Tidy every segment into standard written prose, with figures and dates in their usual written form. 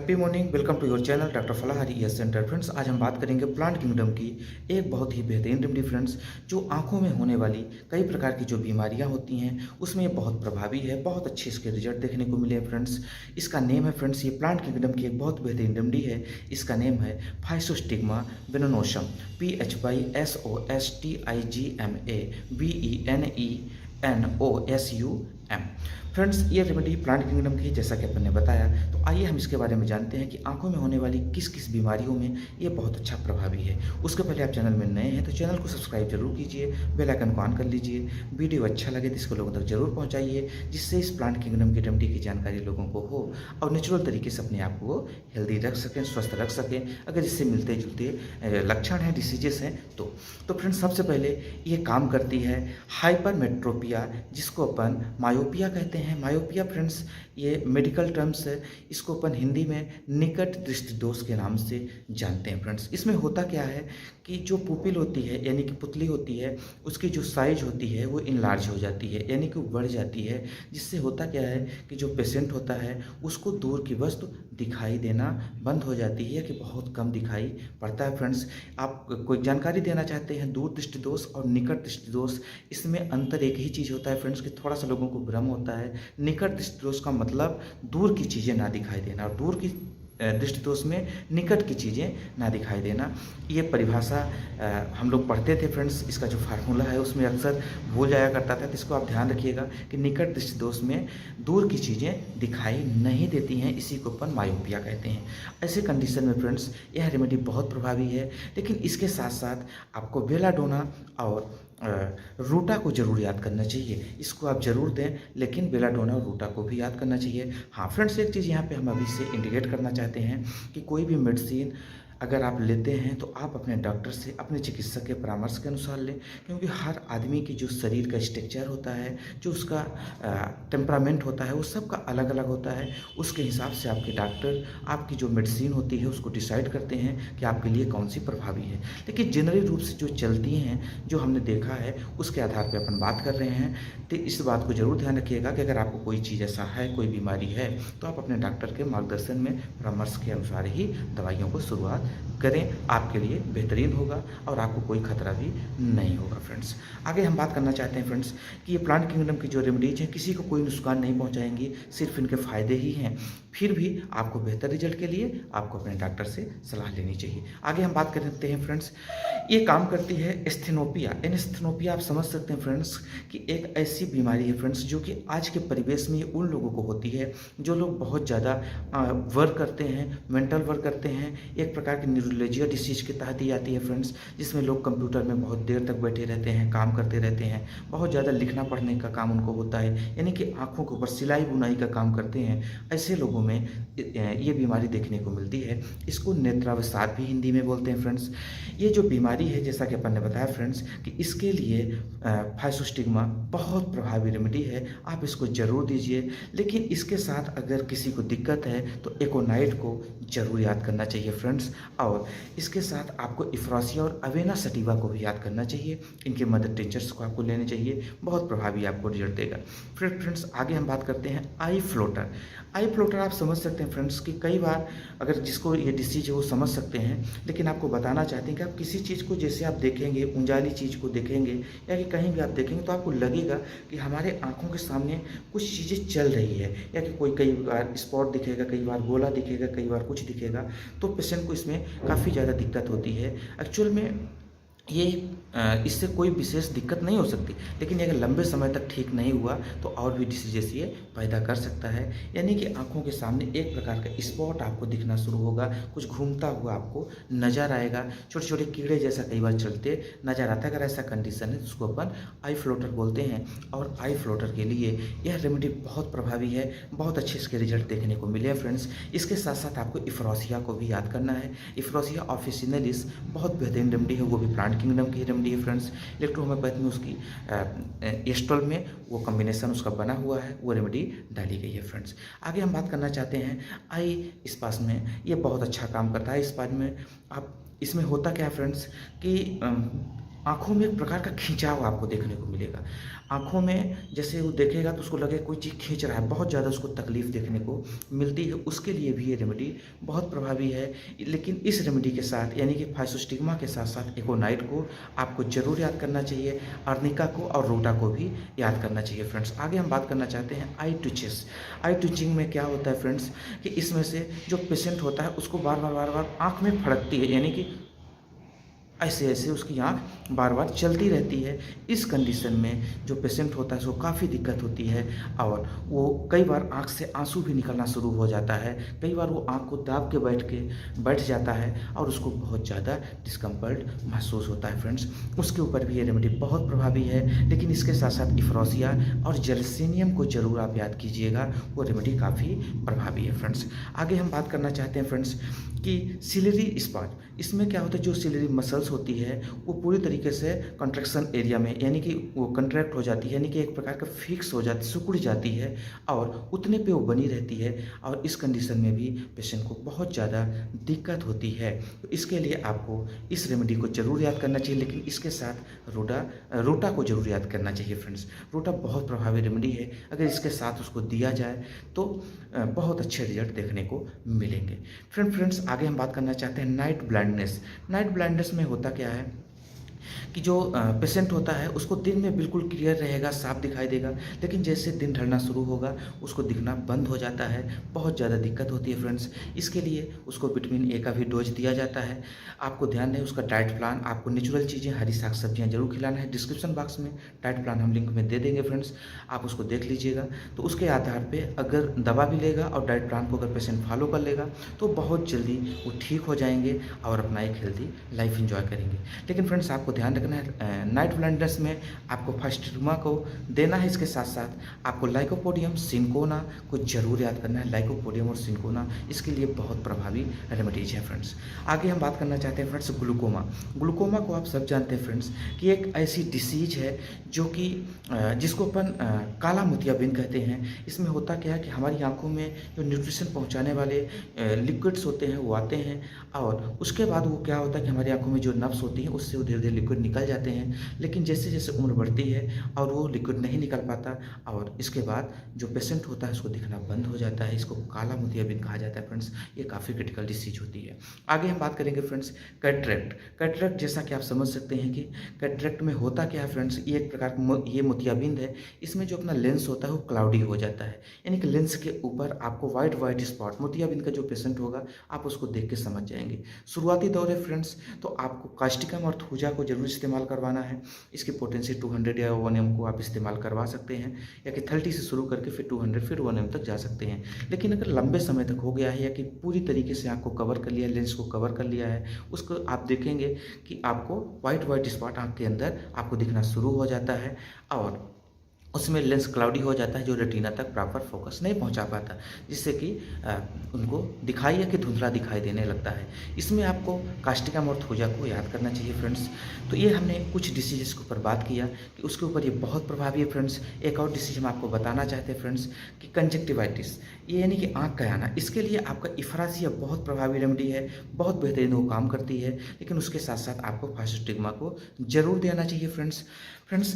Happy morning, welcome to your channel doctor Falahari ear centre. Friends, आज हम बात करेंगे प्लांट किंगडम की एक बहुत ही बेहतरीन रेमेडी फ्रेंड्स, जो आंखों में होने वाली कई प्रकार की जो बीमारियां होती हैं उसमें ये बहुत प्रभावी है। बहुत अच्छे इसके रिजल्ट देखने को मिले हैं फ्रेंड्स। इसका नेम है फ्रेंड्स, ये प्लांट किंगडम की एक बहुत बेहतरीन रेमेडी है। इसका नेम है फाइसोस्टिग्मा वेनेनोसम, PHYSOSTIGMA VENENOSUM। फ्रेंड्स, ये रेमेडी प्लांट किंगडम की, जैसा कि अपन ने बताया। तो आइए हम इसके बारे में जानते हैं कि आंखों में होने वाली किस किस बीमारियों में ये बहुत अच्छा प्रभावी है। उसके पहले आप चैनल में नए हैं तो चैनल को सब्सक्राइब जरूर कीजिए, बेल आइकन को ऑन कर लीजिए। वीडियो अच्छा लगे तो इसको लोगों तक जरूर पहुंचाइए, जिससे इस प्लांट किंगडम की रेमेडी की जानकारी लोगों को हो और नेचुरल तरीके से अपने आप को हेल्दी रख सकें, स्वस्थ रख सकें। अगर इससे मिलते जुलते लक्षण हैं, डिसीजेस हैं तो फ्रेंड्स, सबसे पहले ये काम करती है हाइपरमेट्रोपिया, जिसको अपन मायोपिया कहते हैं। मायोपिया फ्रेंड्स, ये मेडिकल टर्म्स है। इसको अपन हिंदी में निकट दृष्टि दोष के नाम से जानते हैं फ्रेंड्स। इसमें होता क्या है कि जो पुपिल होती है, यानी कि पुतली होती है, उसकी जो साइज होती है वो इनलार्ज हो जाती है, यानी कि वो बढ़ जाती है। जिससे होता क्या है कि जो पेशेंट होता है उसको दूर की वस्तु दिखाई देना बंद हो जाती है, कि बहुत कम दिखाई पड़ता है। फ्रेंड्स, आप कोई जानकारी देना चाहते हैं दूर दृष्टि दोष और निकट दृष्टि दोष, इसमें अंतर एक ही चीज़ होता है फ्रेंड्स, कि थोड़ा सा लोगों को भ्रम होता है। निकट दृष्टि दोष का मतलब दूर की चीज़ें ना दिखाई देना, और दूर की दृष्टि दोष में निकट की चीज़ें ना दिखाई देना। ये परिभाषा हम लोग पढ़ते थे फ्रेंड्स। इसका जो फार्मूला है उसमें अक्सर भूल जाया करता था, तो इसको आप ध्यान रखिएगा कि निकट दृष्टि दोष में दूर की चीज़ें दिखाई नहीं देती हैं, इसी को अपन मायोपिया कहते हैं। ऐसे कंडीशन में फ्रेंड्स यह रेमेडी बहुत प्रभावी है। लेकिन इसके साथ साथ आपको बेलाडोना और रूटा को जरूर याद करना चाहिए। इसको आप जरूर दें, लेकिन बेलाडोना और रूटा को भी याद करना चाहिए। हाँ फ्रेंड्स, एक चीज़ यहाँ पे हम अभी से इंडिकेट करना चाहते हैं कि कोई भी मेडिसिन अगर आप लेते हैं तो आप अपने डॉक्टर से, अपने चिकित्सक के परामर्श के अनुसार लें, क्योंकि हर आदमी की जो शरीर का स्ट्रक्चर होता है, जो उसका टेम्परामेंट होता है, वो सबका अलग अलग होता है। उसके हिसाब से आपके डॉक्टर आपकी जो मेडिसिन होती है उसको डिसाइड करते हैं कि आपके लिए कौन सी प्रभावी है। लेकिन जनरली रूप से जो चलती हैं, जो हमने देखा है, उसके आधार पर अपन बात कर रहे हैं। तो इस बात को जरूर ध्यान रखिएगा कि अगर आपको कोई चीज़ ऐसा है, कोई बीमारी है, तो आप अपने डॉक्टर के मार्गदर्शन में, परामर्श के अनुसार ही दवाइयों को शुरुआत करें। आपके लिए बेहतरीन होगा और आपको कोई खतरा भी नहीं होगा। फ्रेंड्स, आगे हम बात करना चाहते हैं फ्रेंड्स कि ये प्लांट किंगडम की जो रेमेडीज हैं किसी को कोई नुकसान नहीं पहुंचाएंगी, सिर्फ इनके फायदे ही हैं। फिर भी आपको बेहतर रिजल्ट के लिए आपको अपने डॉक्टर से सलाह लेनी चाहिए। आगे हम बात करते हैं फ्रेंड्स, ये काम करती है एस्थेनोपिया। एस्थेनोपिया आप समझ सकते हैं फ्रेंड्स कि एक ऐसी बीमारी है फ्रेंड्स, जो कि आज के परिवेश में उन लोगों को होती है जो लोग बहुत ज़्यादा वर्क करते हैं, मेंटल वर्क करते हैं। एक प्रकार की न्यूरोलॉजिया डिसीज के तहत ही आती है फ्रेंड्स, जिसमें लोग कंप्यूटर में बहुत देर तक बैठे रहते हैं, काम करते रहते हैं, बहुत ज़्यादा लिखना पढ़ने का काम उनको होता है, यानी कि आंखों के ऊपर सिलाई बुनाई का काम करते हैं। ऐसे लोगों में ये बीमारी देखने को मिलती है। इसको नेत्रावसाद भी हिंदी में बोलते हैं फ्रेंड्स। ये जो बीमारी है, जैसा कि अपन ने बताया फ्रेंड्स, कि इसके लिए फाइसोस्टिग्मा बहुत प्रभावी रेमेडी है। आप इसको जरूर दीजिए। लेकिन इसके साथ अगर किसी को दिक्कत है तो एकोनाइट को जरूर याद करना चाहिए फ्रेंड्स, और इसके साथ आपको इफ्रासिया और अवेना सटिवा को भी याद करना चाहिए। इनके मदर टिंचर्स को आपको लेने चाहिए, बहुत प्रभावी आपको रिजल्ट देगा। फिर फ्रेंड्स, आगे हम बात करते हैं आई फ्लोटर। आई फ्लोटर आप समझ सकते हैं फ्रेंड्स कि कई बार अगर जिसको ये डिसीज है वो समझ सकते हैं, लेकिन आपको बताना चाहते हैं कि आप किसी चीज़ को जैसे आप देखेंगे, उंजाली चीज़ को देखेंगे या कि कहीं भी आप देखेंगे, तो आपको लगेगा कि हमारे आंखों के सामने कुछ चीज़ें चल रही है, या कि कोई कई बार स्पॉट दिखेगा, कई बार गोला दिखेगा, कई बार कुछ दिखेगा। तो पेशेंट को इसमें काफ़ी ज़्यादा दिक्कत होती है। एक्चुअल में ये इससे कोई विशेष दिक्कत नहीं हो सकती, लेकिन अगर लंबे समय तक ठीक नहीं हुआ तो और भी डिसीजेस ये पैदा कर सकता है। यानी कि आंखों के सामने एक प्रकार का स्पॉट आपको दिखना शुरू होगा, कुछ घूमता हुआ आपको नज़र आएगा, छोटे छोटे कीड़े जैसा कई बार चलते नज़र आता है। अगर ऐसा कंडीशन है तो उसको अपन आई फ्लोटर बोलते हैं। और आई फ्लोटर के लिए यह रेमेडी बहुत प्रभावी है, बहुत अच्छे इसके रिजल्ट देखने को मिले हैं फ्रेंड्स। इसके साथ साथ आपको इफ्रोसिया को भी याद करना है। इफ्रोसिया ऑफिसिनलिस बहुत बेहतरीन रेमेडी है, वो भी प्लांट किंगडम की रेमेडी है फ्रेंड्स। इलेक्ट्रोहोम्योपैथ में उसकी एस्ट्रल में वो कॉम्बिनेशन उसका बना हुआ है, वो रेमेडी डाली गई है फ्रेंड्स। आगे हम बात करना चाहते हैं आई स्पास में। ये बहुत अच्छा काम करता है। स्पास में आप, इसमें होता क्या है फ्रेंड्स कि आँखों में एक प्रकार का खिंचाव आपको देखने को मिलेगा। आँखों में जैसे वो देखेगा तो उसको लगे कोई चीज़ खींच रहा है, बहुत ज़्यादा उसको तकलीफ़ देखने को मिलती है, उसके लिए भी ये रेमेडी बहुत प्रभावी है। लेकिन इस रेमेडी के साथ यानी कि फाइसोस्टिग्मा के साथ-साथ एकोनाइट को आपको ज़रूर याद करना चाहिए, अर्निका को और रोटा को भी याद करना चाहिए फ्रेंड्स। आगे हम बात करना चाहते हैं आई ट्विचेस। आई ट्विचिंग में क्या होता है फ्रेंड्स कि इसमें से जो पेशेंट होता है उसको बार-बार आँख में फड़कती है, यानी कि ऐसे-ऐसे उसकी आँख बार-बार चलती रहती है। इस कंडीशन में जो पेशेंट होता है उसको काफ़ी दिक्कत होती है और वो कई बार आँख से आँसू भी निकलना शुरू हो जाता है। कई बार वो आँख को दाब के बैठ जाता है और उसको बहुत ज़्यादा डिस्कम्फर्ट महसूस होता है फ्रेंड्स। उसके ऊपर भी ये रेमेडी बहुत प्रभावी है, लेकिन इसके साथ-साथ इफ्रोसिया और जेलसिनियम को ज़रूर आप याद कीजिएगा, वो रेमेडी काफ़ी प्रभावी है फ्रेंड्स। आगे हम बात करना चाहते हैं फ्रेंड्स कि सिलियरी स्पॉट, इसमें क्या होता है जो सिलियरी मसल्स होती है वो पूरी तरीके से कंट्रैक्शन एरिया में यानी कि वो कंट्रैक्ट हो जाती है, यानी कि एक प्रकार का फिक्स हो जाती, सिकुड़ जाती है और उतने पे वो बनी रहती है और इस कंडीशन में भी पेशेंट को बहुत ज़्यादा दिक्कत होती है। तो इसके लिए आपको इस रेमेडी को ज़रूर याद करना चाहिए, लेकिन इसके साथ रोटा को ज़रूर याद करना चाहिए फ्रेंड्स। रोटा बहुत प्रभावी रेमेडी है, अगर इसके साथ उसको दिया जाए तो बहुत अच्छे रिजल्ट देखने को मिलेंगे। फ्रेंड्स आगे हम बात करना चाहते हैं नाइट ब्लाइंडनेस। नाइट ब्लाइंडनेस में होता क्या है कि जो पेशेंट होता है उसको दिन में बिल्कुल क्लियर रहेगा, साफ दिखाई देगा, लेकिन जैसे दिन ढलना शुरू होगा उसको दिखना बंद हो जाता है, बहुत ज़्यादा दिक्कत होती है फ्रेंड्स। इसके लिए उसको विटामिन ए का भी डोज दिया जाता है। आपको ध्यान है उसका डाइट प्लान, आपको नेचुरल चीज़ें, हरी साग सब्जियाँ जरूर खिलाना है। डिस्क्रिप्शन बॉक्स में डाइट प्लान हम लिंक में दे देंगे फ्रेंड्स, आप उसको देख लीजिएगा। तो उसके आधार पर अगर दवा भी लेगा और डाइट प्लान को अगर पेशेंट फॉलो कर लेगा तो बहुत जल्दी वो ठीक हो जाएंगे और अपना एक हेल्दी लाइफ इंजॉय करेंगे। लेकिन फ्रेंड्स आपको ध्यान रखना है नाइट ब्लाइंडनेस में आपको फाइसोस्टिग्मा को देना है, इसके साथ साथ आपको लाइकोपोडियम सिंकोना को जरूर याद करना है। लाइकोपोडियम और सिंकोना इसके लिए बहुत प्रभावी रेमेडीज है फ्रेंड्स। आगे हम बात करना चाहते हैं फ्रेंड्स ग्लूकोमा। ग्लूकोमा को आप सब जानते हैं फ्रेंड्स कि एक ऐसी डिसीज है जो कि जिसको अपन काला मोतियाबिंद कहते हैं। इसमें होता क्या है कि हमारी आंखों में जो न्यूट्रिशन पहुंचाने वाले लिक्विड्स होते हैं वो आते हैं और उसके बाद वो क्या होता है कि हमारी आंखों में जो नब्स होती हैं उससे धीरे धीरे लिक्विड निकल जाते हैं, लेकिन जैसे जैसे उम्र बढ़ती है और वो लिक्विड नहीं निकल पाता और इसके बाद जो पेशेंट होता है उसको दिखना बंद हो जाता है। इसको काला मोतियाबिंद कहा जाता है फ्रेंड्स। ये काफ़ी क्रिटिकल डिसीज होती है। आगे हम बात करेंगे फ्रेंड्स कैटरेक्ट। कैटरेक्ट जैसा कि आप समझ सकते हैं कि कैटरेक्ट में होता क्या है फ्रेंड्स, ये एक प्रकार का ये मोतियाबिंद है। इसमें जो अपना लेंस होता है वो क्लाउडी हो जाता है, यानी कि लेंस के ऊपर आपको वाइट स्पॉट, मोतियाबिंद का जो पेशेंट होगा आप उसको देख के समझ जाएंगे। शुरुआती दौर है फ्रेंड्स, तो आपको कास्टिकम और थूजा को जरूर इस्तेमाल करवाना है। इसकी पोटेंसी 200 या 1 ml को आप इस्तेमाल करवा सकते हैं, या कि 30 से शुरू करके फिर 200 फिर 1 ml तक जा सकते हैं। लेकिन अगर लंबे समय तक हो गया है या कि पूरी तरीके से आँख को कवर कर लिया है, लेंस को कवर कर लिया है, उसको आप देखेंगे कि आपको वाइट स्पॉट आँख के अंदर आपको दिखना शुरू हो जाता है और उसमें लेंस क्लाउडी हो जाता है जो रेटिना तक प्रॉपर फोकस नहीं पहुंचा पाता, जिससे कि उनको दिखाई या कि धुंधला दिखाई देने लगता है। इसमें आपको कास्टिकम और थूजा को याद करना चाहिए फ्रेंड्स। तो ये हमने कुछ डिसीज़ के ऊपर बात किया कि उसके ऊपर ये बहुत प्रभावी है फ्रेंड्स। एक और डिसीज हम आपको बताना चाहते हैं फ्रेंड्स कि कंजक्टिवाइटिस, ये यानी कि आँख का आना, इसके लिए आपका इफ्रासिया बहुत प्रभावी रेमेडी है, बहुत बेहतरीन वो काम करती है। लेकिन उसके साथ साथ आपको फाइसोस्टिग्मा को जरूर देना चाहिए फ्रेंड्स।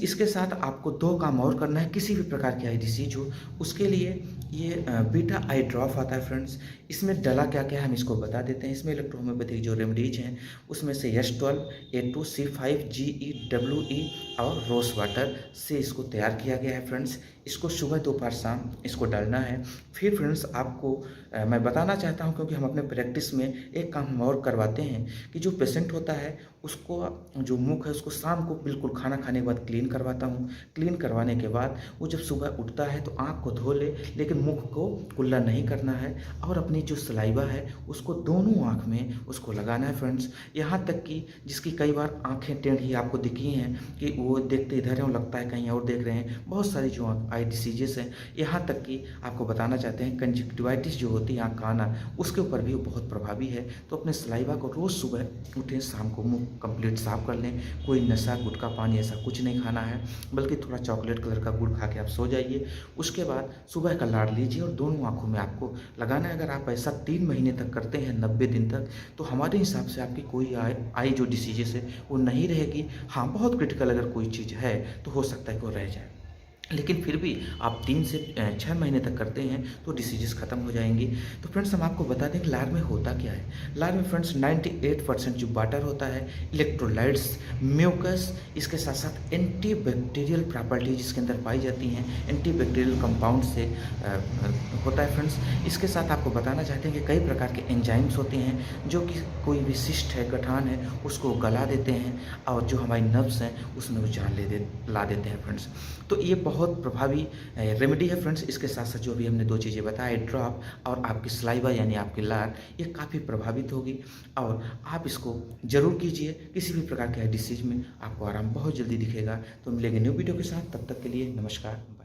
इसके साथ आपको 2 काम और करना है, किसी भी प्रकार की आई डिसीज हो उसके लिए ये बीटा आई ड्रॉप आता है फ्रेंड्स। इसमें डला क्या क्या है हम इसको बता देते हैं। इसमें इलेक्ट्रोहोम्योपैथिक जो रेमेडीज हैं उसमें से S12, A2, C5, GE, WE और रोज वाटर से इसको तैयार किया गया है फ्रेंड्स। इसको सुबह दोपहर शाम इसको डालना है। फिर फ्रेंड्स आपको मैं बताना चाहता हूं, क्योंकि हम अपने प्रैक्टिस में एक काम हम और करवाते हैं कि जो पेशेंट होता है उसको जो मुख है उसको शाम को बिल्कुल खाना खाने के बाद क्लीन करवाता हूं। क्लीन करवाने के बाद वो जब सुबह उठता है तो आँख को धो ले, लेकिन मुख को कुल्ला नहीं करना है और अपनी जो सलाइवा है उसको दोनों आँख में उसको लगाना है फ्रेंड्स। यहाँ तक कि जिसकी कई बार आँखें टेढ़ी आपको दिखी हैं कि वो देखते इधर हैं और लगता है कहीं और देख रहे हैं, बहुत सारी जो आई डिसीजेस हैं, यहाँ तक कि आपको बताना चाहते हैं कंजक्टिवाइटिस जो होती है आँख का आना, उसके ऊपर भी वो बहुत प्रभावी है। तो अपने सलाइवा को रोज़ सुबह उठें, शाम को मुँह कंप्लीट साफ कर लें। कोई नशा, गुटखा, पानी ऐसा कुछ नहीं खाना है, बल्कि थोड़ा चॉकलेट कलर का गुड़ खा के आप सो जाइए। उसके बाद सुबह का लाड़ लीजिए और दोनों आँखों में आपको लगाना है। अगर आप ऐसा 3 महीने तक करते हैं, 90 दिन तक, तो हमारे हिसाब से आपकी कोई आई जो डिसीजेस है वो नहीं रहेगी। हाँ, बहुत क्रिटिकल अगर कोई चीज़ है तो हो सकता है कि वो रह जाए, लेकिन फिर भी आप 3 से 6 महीने तक करते हैं तो डिसीजेस ख़त्म हो जाएंगी। तो फ्रेंड्स, हम आपको बता दें कि लार में होता क्या है। लार में फ्रेंड्स 98% जो वाटर होता है, इलेक्ट्रोलाइट्स, म्यूकस, इसके साथ साथ एंटीबैक्टीरियल प्रॉपर्टीज इसके अंदर पाई जाती हैं, एंटीबैक्टीरियल कंपाउंड से होता है फ्रेंड्स। इसके साथ आपको बताना चाहते हैं कि कई प्रकार के एंजाइम्स होते हैं जो कि कोई भी शिष्ट है, गठान है, उसको गला देते हैं और जो हमारी नर्व्स हैं उसमें वो जान ला देते हैं फ्रेंड्स। तो ये बहुत प्रभावी रेमेडी है फ्रेंड्स। इसके साथ साथ जो भी हमने 2 चीज़ें बताई, ड्रॉप और आपकी सलाइवा यानी आपकी लार, ये काफ़ी प्रभावित होगी और आप इसको ज़रूर कीजिए। किसी भी प्रकार के डिसीज में आपको आराम बहुत जल्दी दिखेगा। तो मिलेंगे न्यू वीडियो के साथ, तब तक के लिए नमस्कार।